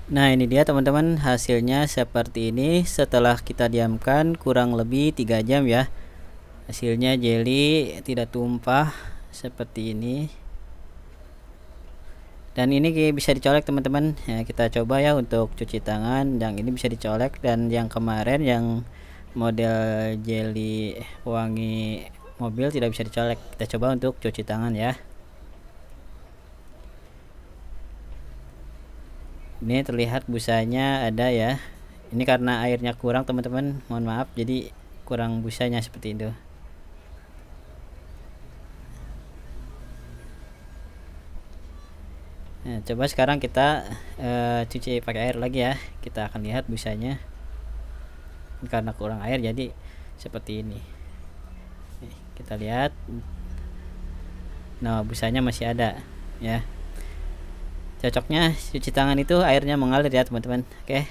Nah, ini dia teman-teman, hasilnya seperti ini setelah kita diamkan kurang lebih 3 jam ya. Hasilnya jelly tidak tumpah seperti ini. Dan ini bisa dicolek teman-teman ya. Kita coba ya untuk cuci tangan, yang ini bisa dicolek, dan yang kemarin yang model jelly pewangi mobil tidak bisa dicolek. Kita coba untuk cuci tangan ya. Ini terlihat busanya ada ya. Ini karena airnya kurang teman-teman, mohon maaf, jadi kurang busanya seperti itu. Nah, coba sekarang kita cuci pakai air lagi ya. Kita akan lihat busanya. Karena kurang air jadi seperti ini. Kita lihat. Nah, busanya masih ada ya. Cocoknya cuci tangan itu airnya mengalir ya teman-teman. Oke.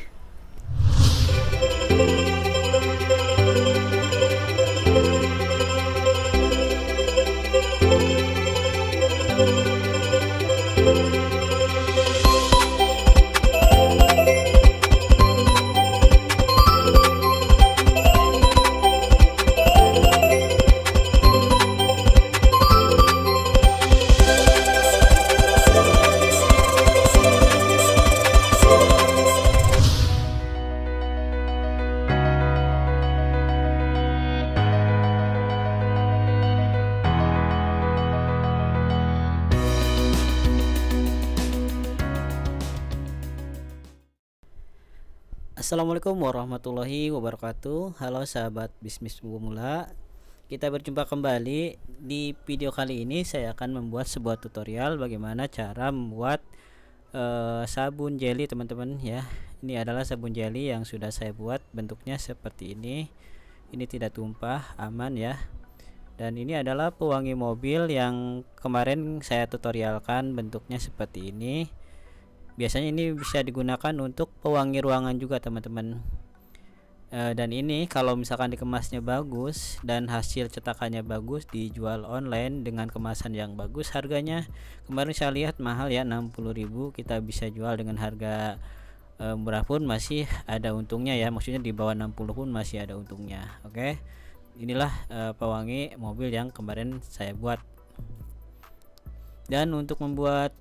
Assalamualaikum warahmatullahi wabarakatuh. Halo sahabat bisnis pemula. Kita berjumpa kembali. Di video kali ini saya akan membuat sebuah tutorial bagaimana cara membuat sabun jelly teman-teman ya. Ini adalah sabun jelly yang sudah saya buat, bentuknya seperti ini. Ini tidak tumpah, aman ya. Dan ini adalah pewangi mobil yang kemarin saya tutorialkan, bentuknya seperti ini. Biasanya ini bisa digunakan untuk pewangi ruangan juga teman-teman. Dan ini kalau misalkan dikemasnya bagus dan hasil cetakannya bagus, dijual online dengan kemasan yang bagus, harganya kemarin saya lihat mahal ya, 60.000. Kita bisa jual dengan harga murah pun masih ada untungnya ya, maksudnya di bawah 60 pun masih ada untungnya. Oke, inilah pewangi mobil yang kemarin saya buat. Dan untuk membuat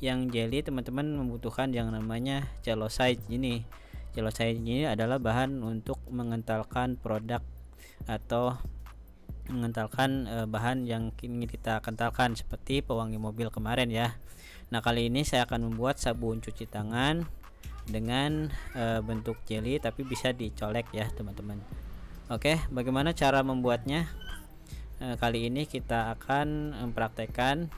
yang jelly teman-teman membutuhkan yang namanya celluloid. Ini celluloid ini adalah bahan untuk mengentalkan produk atau mengentalkan bahan yang ingin kita kentalkan seperti pewangi mobil kemarin ya. Nah, kali ini saya akan membuat sabun cuci tangan dengan bentuk jelly tapi bisa dicolek ya teman-teman. Oke, bagaimana cara membuatnya? Kali ini kita akan mempraktekkan,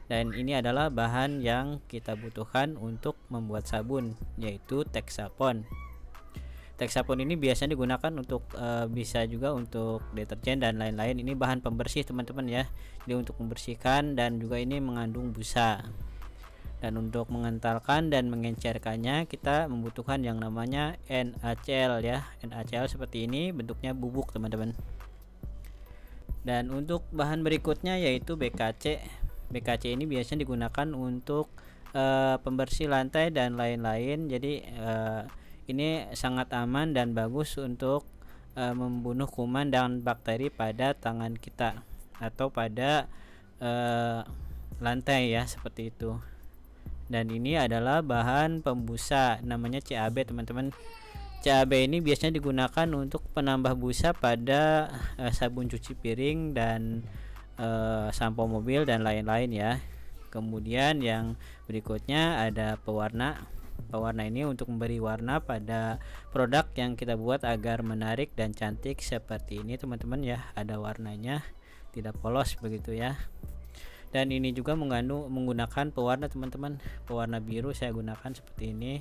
dan ini adalah bahan yang kita butuhkan untuk membuat sabun, yaitu Texapon. Texapon ini biasanya digunakan untuk bisa juga untuk deterjen dan lain-lain. Ini bahan pembersih teman-teman ya, jadi untuk membersihkan, dan juga ini mengandung busa. Dan untuk mengentalkan dan mengencerkannya kita membutuhkan yang namanya NaCl ya. NaCl seperti ini, bentuknya bubuk teman-teman. Dan untuk bahan berikutnya yaitu BKC. BKC ini biasanya digunakan untuk pembersih lantai dan lain-lain. Jadi ini sangat aman dan bagus untuk membunuh kuman dan bakteri pada tangan kita atau pada lantai ya, seperti itu. Dan ini adalah bahan pembusa, namanya CAB teman-teman. CAB ini biasanya digunakan untuk penambah busa pada sabun cuci piring dan sampo mobil dan lain-lain ya. Kemudian yang berikutnya ada pewarna. Pewarna ini untuk memberi warna pada produk yang kita buat agar menarik dan cantik seperti ini teman-teman ya. Ada warnanya, tidak polos begitu ya. Dan ini juga menggunakan pewarna teman-teman. Pewarna biru saya gunakan seperti ini.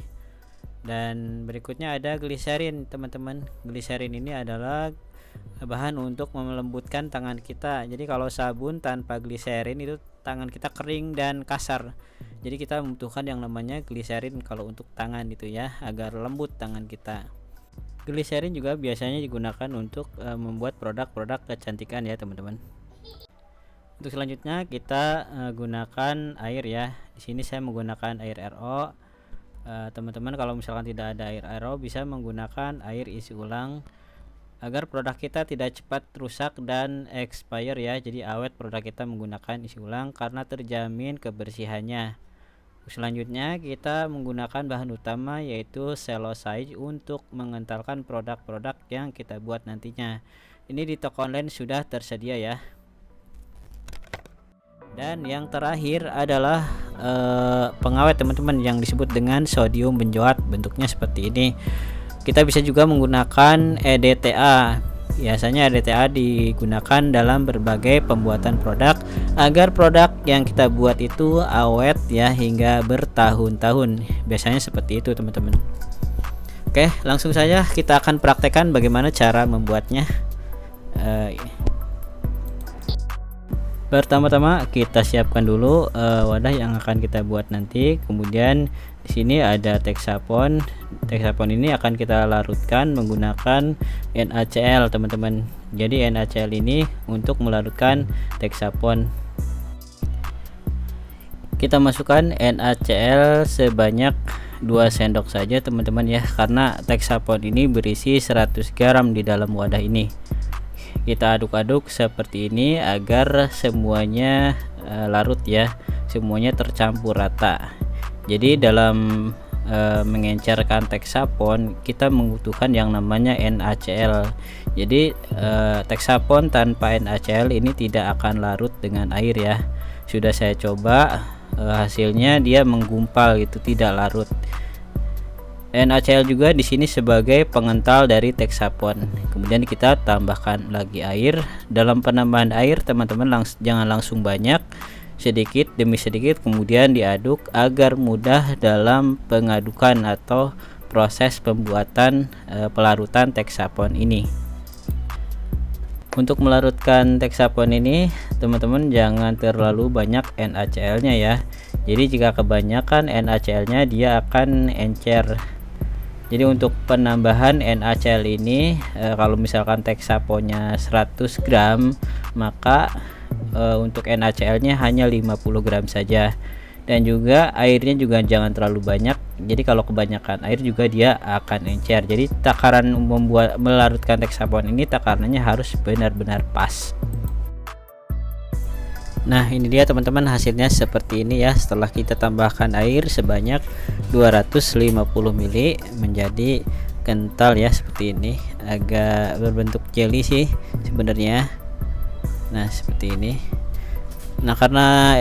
Dan berikutnya ada gliserin teman-teman. Gliserin ini adalah bahan untuk melembutkan tangan kita. Jadi kalau sabun tanpa gliserin itu tangan kita kering dan kasar. Jadi kita membutuhkan yang namanya gliserin kalau untuk tangan itu ya, agar lembut tangan kita. Gliserin juga biasanya digunakan untuk membuat produk-produk kecantikan ya teman-teman. Untuk selanjutnya kita gunakan air ya. Di sini saya menggunakan air RO. Teman-teman kalau misalkan tidak ada air RO bisa menggunakan air isi ulang agar produk kita tidak cepat rusak dan expire ya. Jadi awet produk kita menggunakan isi ulang karena terjamin kebersihannya. Selanjutnya kita menggunakan bahan utama yaitu Cellosite untuk mengentalkan produk-produk yang kita buat nantinya. Ini di toko online sudah tersedia ya. Dan yang terakhir adalah pengawet teman-teman yang disebut dengan sodium benzoat, bentuknya seperti ini. Kita bisa juga menggunakan EDTA. Biasanya EDTA digunakan dalam berbagai pembuatan produk agar produk yang kita buat itu awet ya hingga bertahun-tahun. Biasanya seperti itu teman-teman. Oke, langsung saja kita akan praktekkan bagaimana cara membuatnya. Pertama-tama kita siapkan dulu wadah yang akan kita buat nanti. Kemudian di sini ada Texapon. Texapon ini akan kita larutkan menggunakan NaCl teman-teman. Jadi NaCl ini untuk melarutkan Texapon. Kita masukkan NaCl sebanyak 2 sendok saja teman-teman ya, karena Texapon ini berisi 100 gram di dalam wadah ini. Kita aduk-aduk seperti ini agar semuanya larut ya, semuanya tercampur rata. Jadi dalam mengencerkan Texapon kita membutuhkan yang namanya NaCl. Jadi Texapon tanpa NaCl ini tidak akan larut dengan air ya. Sudah saya coba, hasilnya dia menggumpal gitu, tidak larut. NaCl juga di sini sebagai pengental dari Texapon. Kemudian kita tambahkan lagi air. Dalam penambahan air teman-teman jangan langsung banyak, sedikit demi sedikit, kemudian diaduk agar mudah dalam pengadukan atau proses pembuatan pelarutan Texapon ini. Untuk melarutkan Texapon ini teman-teman jangan terlalu banyak NaCl nya ya. Jadi jika kebanyakan NaCl nya dia akan encer. Jadi untuk penambahan NaCl ini kalau misalkan Texaponnya 100 gram, maka untuk NaCl nya hanya 50 gram saja. Dan juga airnya juga jangan terlalu banyak. Jadi kalau kebanyakan air juga dia akan encer. Jadi takaran melarutkan Texapon ini takarannya harus benar-benar pas. Nah ini dia teman-teman hasilnya seperti ini ya. Setelah kita tambahkan air sebanyak 250 ml menjadi kental ya seperti ini, agak berbentuk jelly sih sebenarnya. Nah seperti ini. Nah karena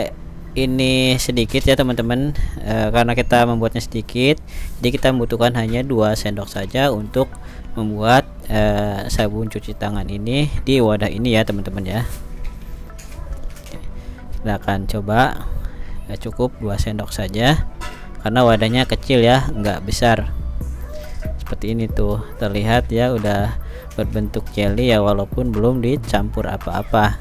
ini sedikit ya teman-teman, karena kita membuatnya sedikit, jadi kita membutuhkan hanya 2 sendok saja untuk membuat sabun cuci tangan ini di wadah ini ya teman-teman ya. Kita akan coba, cukup 2 sendok saja karena wadahnya kecil ya, enggak besar. Seperti ini tuh, terlihat ya udah berbentuk jelly ya, walaupun belum dicampur apa-apa.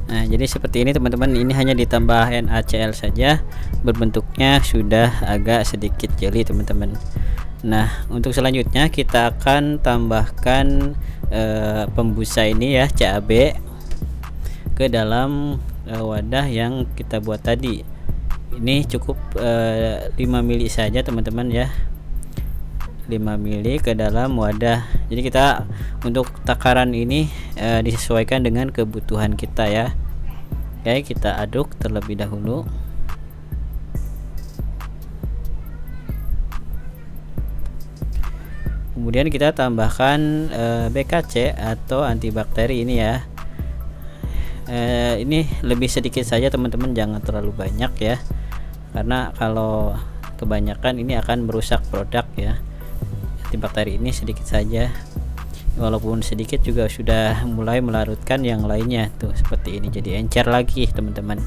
Nah jadi seperti ini teman-teman, ini hanya ditambah NaCl saja, berbentuknya sudah agak sedikit jelly teman-teman. Nah untuk selanjutnya kita akan tambahkan pembusa ini ya, CAB, ke dalam wadah yang kita buat tadi. Ini cukup 5 mili saja teman-teman ya, 5 mili ke dalam wadah. Jadi kita untuk takaran ini disesuaikan dengan kebutuhan kita ya. Oke, kita aduk terlebih dahulu. Kemudian kita tambahkan BKC atau antibakteri ini ya. Ini lebih sedikit saja teman-teman, jangan terlalu banyak ya, karena kalau kebanyakan ini akan merusak produk ya. Antibakteri ini sedikit saja, walaupun sedikit juga sudah mulai melarutkan yang lainnya tuh seperti ini, jadi encer lagi teman-teman.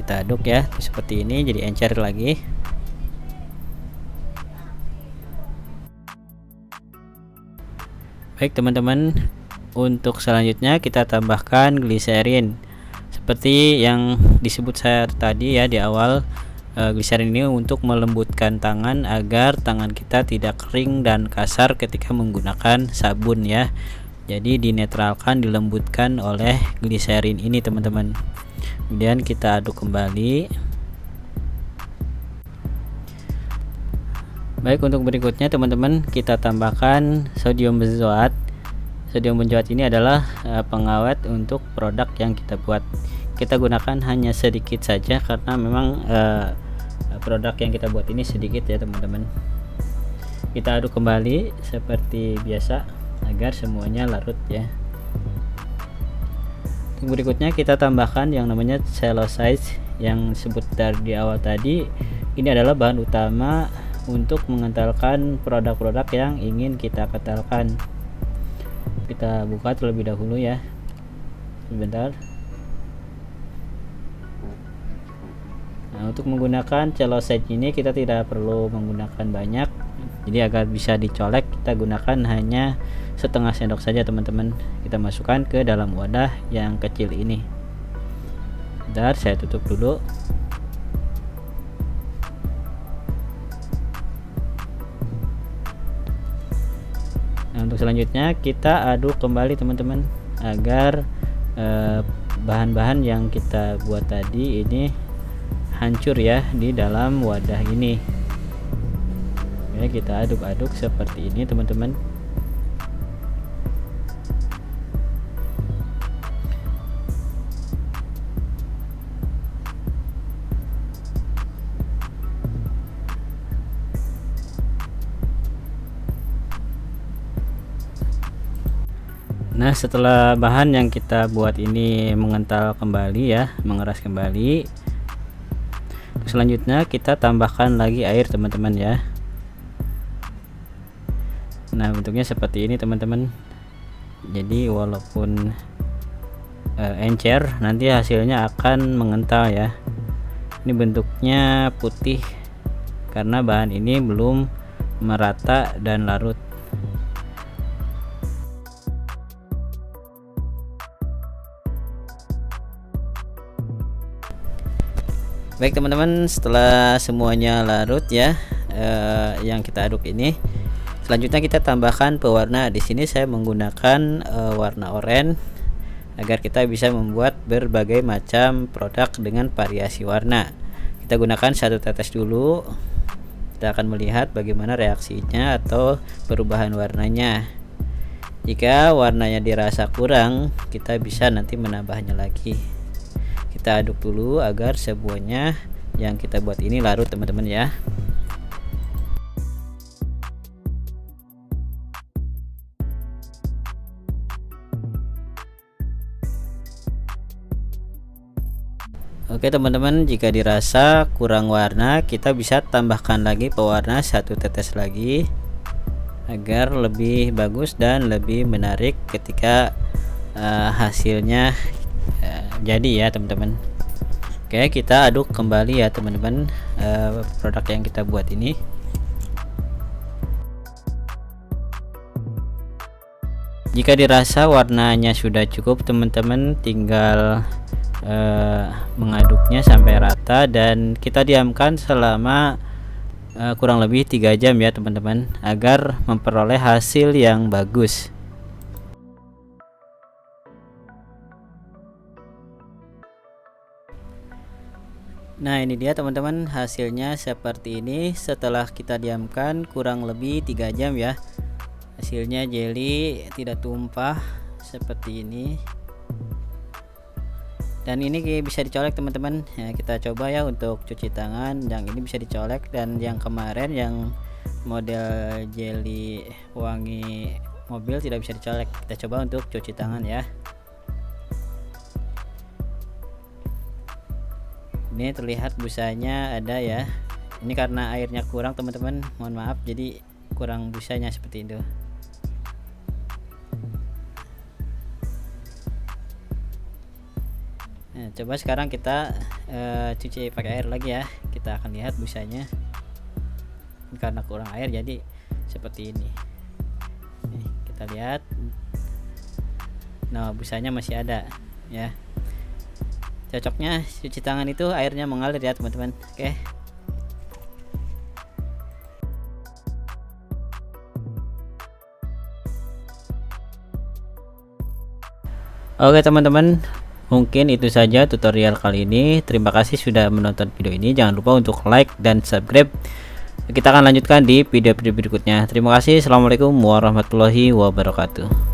Kita aduk ya seperti ini, jadi encer lagi. Baik teman-teman, untuk selanjutnya kita tambahkan gliserin seperti yang disebut saya tadi ya di awal. gliserin ini untuk melembutkan tangan agar tangan kita tidak kering dan kasar ketika menggunakan sabun ya. Jadi dinetralkan, dilembutkan oleh gliserin ini teman-teman. Kemudian kita aduk kembali. Baik, untuk berikutnya teman-teman, kita tambahkan sodium benzoat. Sodium benzoat ini adalah pengawet untuk produk yang kita buat. Kita gunakan hanya sedikit saja karena memang produk yang kita buat ini sedikit ya teman-teman. Kita aduk kembali seperti biasa agar semuanya larut ya. Berikutnya kita tambahkan yang namanya cellulose yang sebut dari di awal tadi. Ini adalah bahan utama untuk mengentalkan produk-produk yang ingin kita kentalkan. Kita buka terlebih dahulu ya, sebentar. Nah, untuk menggunakan cellulose ini kita tidak perlu menggunakan banyak, jadi agar bisa dicolek kita gunakan hanya setengah sendok saja teman-teman. Kita masukkan ke dalam wadah yang kecil ini. Bentar, saya tutup dulu. Nah, untuk selanjutnya kita aduk kembali teman-teman agar bahan-bahan yang kita buat tadi ini hancur ya di dalam wadah ini. Ya, kita aduk-aduk seperti ini teman-teman. Nah, setelah bahan yang kita buat ini mengental kembali ya, mengeras kembali, selanjutnya kita tambahkan lagi air teman-teman ya. Nah, bentuknya seperti ini teman-teman. Jadi walaupun encer, nanti hasilnya akan mengental ya. Ini bentuknya putih karena bahan ini belum merata dan larut. Baik teman-teman, setelah semuanya larut ya, yang kita aduk ini, selanjutnya kita tambahkan pewarna. Di sini saya menggunakan warna oranye agar kita bisa membuat berbagai macam produk dengan variasi warna. Kita gunakan 1 tetes dulu. Kita akan melihat bagaimana reaksinya atau perubahan warnanya. Jika warnanya dirasa kurang, kita bisa nanti menambahnya lagi. Kita aduk dulu agar semuanya yang kita buat ini larut teman-teman ya. Oke teman-teman, jika dirasa kurang warna, kita bisa tambahkan lagi pewarna 1 tetes lagi agar lebih bagus dan lebih menarik ketika hasilnya jadi ya teman-teman. Oke, kita aduk kembali ya teman-teman produk yang kita buat ini. Jika dirasa warnanya sudah cukup teman-teman, tinggal mengaduknya sampai rata dan kita diamkan selama kurang lebih 3 jam ya teman-teman, agar memperoleh hasil yang bagus. Nah, ini dia teman-teman, hasilnya seperti ini setelah kita diamkan kurang lebih 3 jam ya. Hasilnya jelly tidak tumpah seperti ini. Dan ini bisa dicolek teman-teman ya. Kita coba ya untuk cuci tangan, yang ini bisa dicolek, dan yang kemarin yang model jelly wangi mobil tidak bisa dicolek. Kita coba untuk cuci tangan ya. Ini terlihat busanya ada ya. Ini karena airnya kurang teman-teman, mohon maaf, jadi kurang busanya seperti itu. Nah, coba sekarang kita cuci pakai air lagi ya. Kita akan lihat busanya. Karena kurang air jadi seperti ini. Nih, kita lihat. Nah, busanya masih ada ya. Cocoknya cuci tangan itu airnya mengalir ya teman-teman. Oke, Oke teman-teman, mungkin itu saja tutorial kali ini. Terima kasih sudah menonton video ini. Jangan lupa untuk like dan subscribe. Kita akan lanjutkan di video-video berikutnya. Terima kasih. Assalamualaikum warahmatullahi wabarakatuh.